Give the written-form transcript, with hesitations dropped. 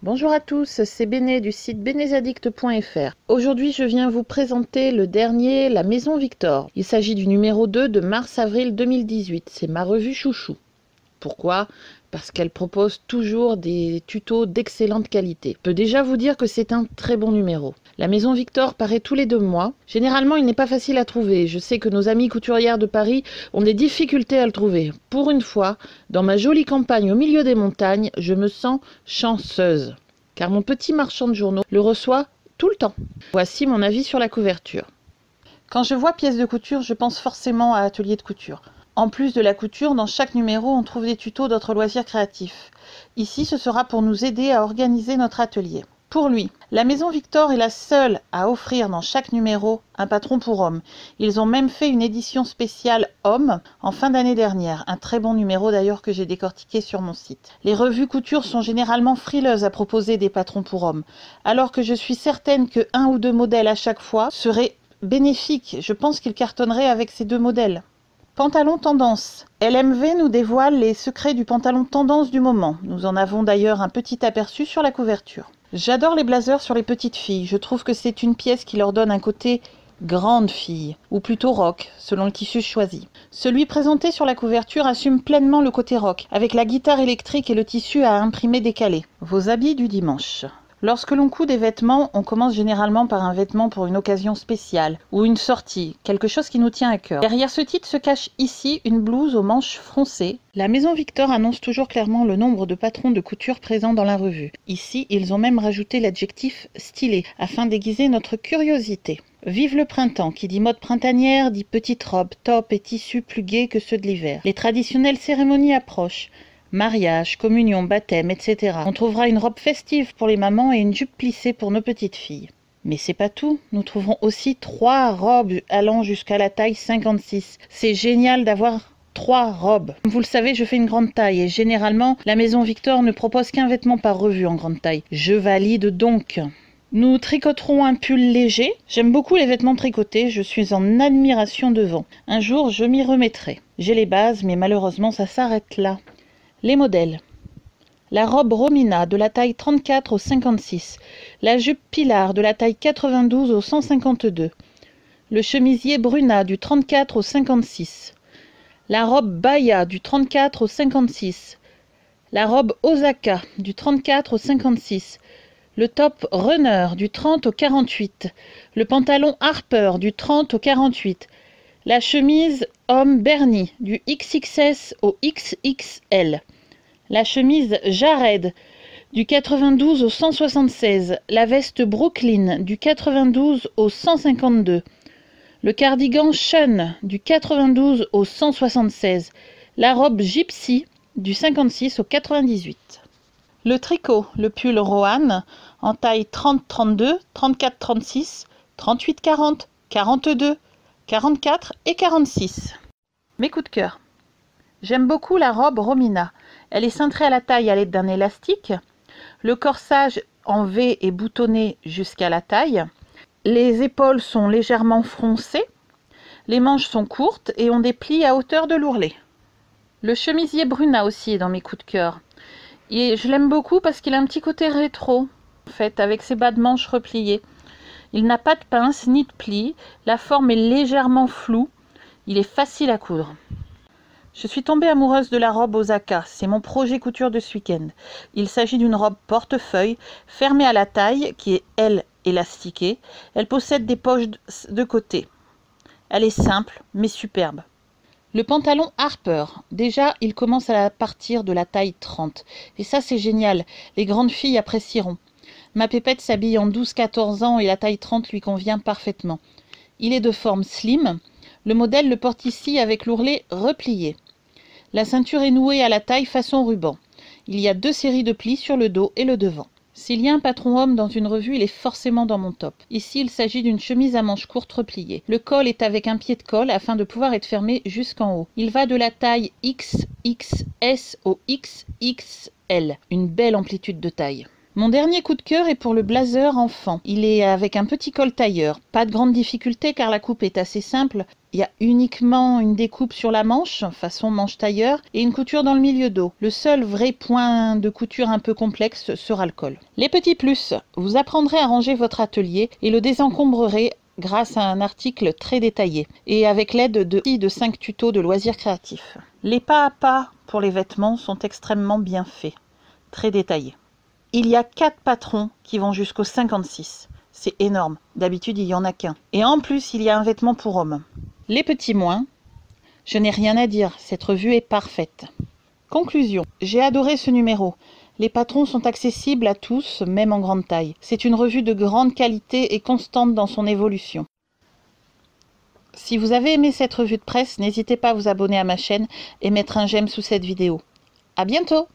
Bonjour à tous, c'est Béné du site benezaddict.fr. Aujourd'hui, je viens vous présenter le dernier, La Maison Victor. Il s'agit du numéro 2 de mars-avril 2018. C'est ma revue chouchou. Pourquoi ? Parce qu'elle propose toujours des tutos d'excellente qualité. Je peux déjà vous dire que c'est un très bon numéro. La Maison Victor paraît tous les 2 mois. Généralement, il n'est pas facile à trouver. Je sais que nos amies couturières de Paris ont des difficultés à le trouver. Pour une fois, dans ma jolie campagne au milieu des montagnes, je me sens chanceuse. Car mon petit marchand de journaux le reçoit tout le temps. Voici mon avis sur la couverture. Quand je vois pièces de couture, je pense forcément à atelier de couture. En plus de la couture, dans chaque numéro, on trouve des tutos d'autres loisirs créatifs. Ici, ce sera pour nous aider à organiser notre atelier. Pour lui, la Maison Victor est la seule à offrir dans chaque numéro un patron pour homme. Ils ont même fait une édition spéciale homme en fin d'année dernière. Un très bon numéro d'ailleurs que j'ai décortiqué sur mon site. Les revues couture sont généralement frileuses à proposer des patrons pour hommes, alors que je suis certaine que 1 ou 2 modèles à chaque fois seraient bénéfiques. Je pense qu'ils cartonneraient avec ces 2 modèles. Pantalon tendance. LMV nous dévoile les secrets du pantalon tendance du moment. Nous en avons d'ailleurs un petit aperçu sur la couverture. J'adore les blazers sur les petites filles. Je trouve que c'est une pièce qui leur donne un côté grande fille, ou plutôt rock, selon le tissu choisi. Celui présenté sur la couverture assume pleinement le côté rock, avec la guitare électrique et le tissu à imprimer décalé. Vos habits du dimanche. Lorsque l'on coud des vêtements, on commence généralement par un vêtement pour une occasion spéciale ou une sortie, quelque chose qui nous tient à cœur. Derrière ce titre se cache ici une blouse aux manches froncées. La Maison Victor annonce toujours clairement le nombre de patrons de couture présents dans la revue. Ici, ils ont même rajouté l'adjectif stylé afin d'aiguiser notre curiosité. Vive le printemps, qui dit mode printanière, dit petite robe, top et tissus plus gais que ceux de l'hiver. Les traditionnelles cérémonies approchent. Mariage, communion, baptême, etc. On trouvera une robe festive pour les mamans et une jupe plissée pour nos petites filles. Mais c'est pas tout, nous trouverons aussi 3 robes allant jusqu'à la taille 56. C'est génial d'avoir 3 robes. Comme vous le savez, je fais une grande taille et généralement, la Maison Victor ne propose qu'un vêtement par revue en grande taille. Je valide donc. Nous tricoterons un pull léger. J'aime beaucoup les vêtements tricotés, je suis en admiration devant. Un jour, je m'y remettrai. J'ai les bases, mais malheureusement, ça s'arrête là. Les modèles. La robe Romina de la taille 34 au 56. La jupe Pilar de la taille 92 au 152. Le chemisier Bruna du 34 au 56. La robe Baya du 34 au 56. La robe Osaka du 34 au 56. Le top Runner du 30 au 48. Le pantalon Harper du 30 au 48. La chemise homme Bernie du XXS au XXL. La chemise Jared du 92 au 176. La veste Brooklyn du 92 au 152. Le cardigan Sean du 92 au 176. La robe Gypsy du 56 au 98. Le tricot, le pull Rohan en taille 30-32, 34-36, 38-40, 42, 44 et 46. Mes coups de cœur. J'aime beaucoup la robe Romina. Elle est cintrée à la taille à l'aide d'un élastique. Le corsage en V est boutonné jusqu'à la taille. Les épaules sont légèrement froncées. Les manches sont courtes et ont des plis à hauteur de l'ourlet. Le chemisier Bruna aussi est dans mes coups de cœur. Et je l'aime beaucoup parce qu'il a un petit côté rétro, en fait, avec ses bas de manches repliés. Il n'a pas de pince ni de plis. La forme est légèrement floue. Il est facile à coudre. Je suis tombée amoureuse de la robe Osaka, c'est mon projet couture de ce week-end. Il s'agit d'une robe portefeuille, fermée à la taille, qui est, elle, élastiquée. Elle possède des poches de côté. Elle est simple, mais superbe. Le pantalon Harper, déjà, il commence à partir de la taille 30. Et ça, c'est génial, les grandes filles apprécieront. Ma pépette s'habille en 12-14 ans et la taille 30 lui convient parfaitement. Il est de forme slim. Le modèle le porte ici avec l'ourlet replié. La ceinture est nouée à la taille façon ruban. Il y a 2 séries de plis sur le dos et le devant. S'il y a un patron homme dans une revue, il est forcément dans mon top. Ici, il s'agit d'une chemise à manches courtes repliée. Le col est avec un pied de colle afin de pouvoir être fermé jusqu'en haut. Il va de la taille XXS au XXL. Une belle amplitude de taille. Mon dernier coup de cœur est pour le blazer enfant. Il est avec un petit col tailleur. Pas de grande difficulté car la coupe est assez simple. Il y a uniquement une découpe sur la manche, façon manche tailleur, et une couture dans le milieu dos. Le seul vrai point de couture un peu complexe sera le col. Les petits plus, vous apprendrez à ranger votre atelier et le désencombrerez grâce à un article très détaillé et avec l'aide de 5 tutos de loisirs créatifs. Les pas à pas pour les vêtements sont extrêmement bien faits, très détaillés. Il y a 4 patrons qui vont jusqu'au 56. C'est énorme. D'habitude, il n'y en a qu'un. Et en plus, il y a un vêtement pour homme. Les petits moins, je n'ai rien à dire. Cette revue est parfaite. Conclusion. J'ai adoré ce numéro. Les patrons sont accessibles à tous, même en grande taille. C'est une revue de grande qualité et constante dans son évolution. Si vous avez aimé cette revue de presse, n'hésitez pas à vous abonner à ma chaîne et mettre un j'aime sous cette vidéo. À bientôt!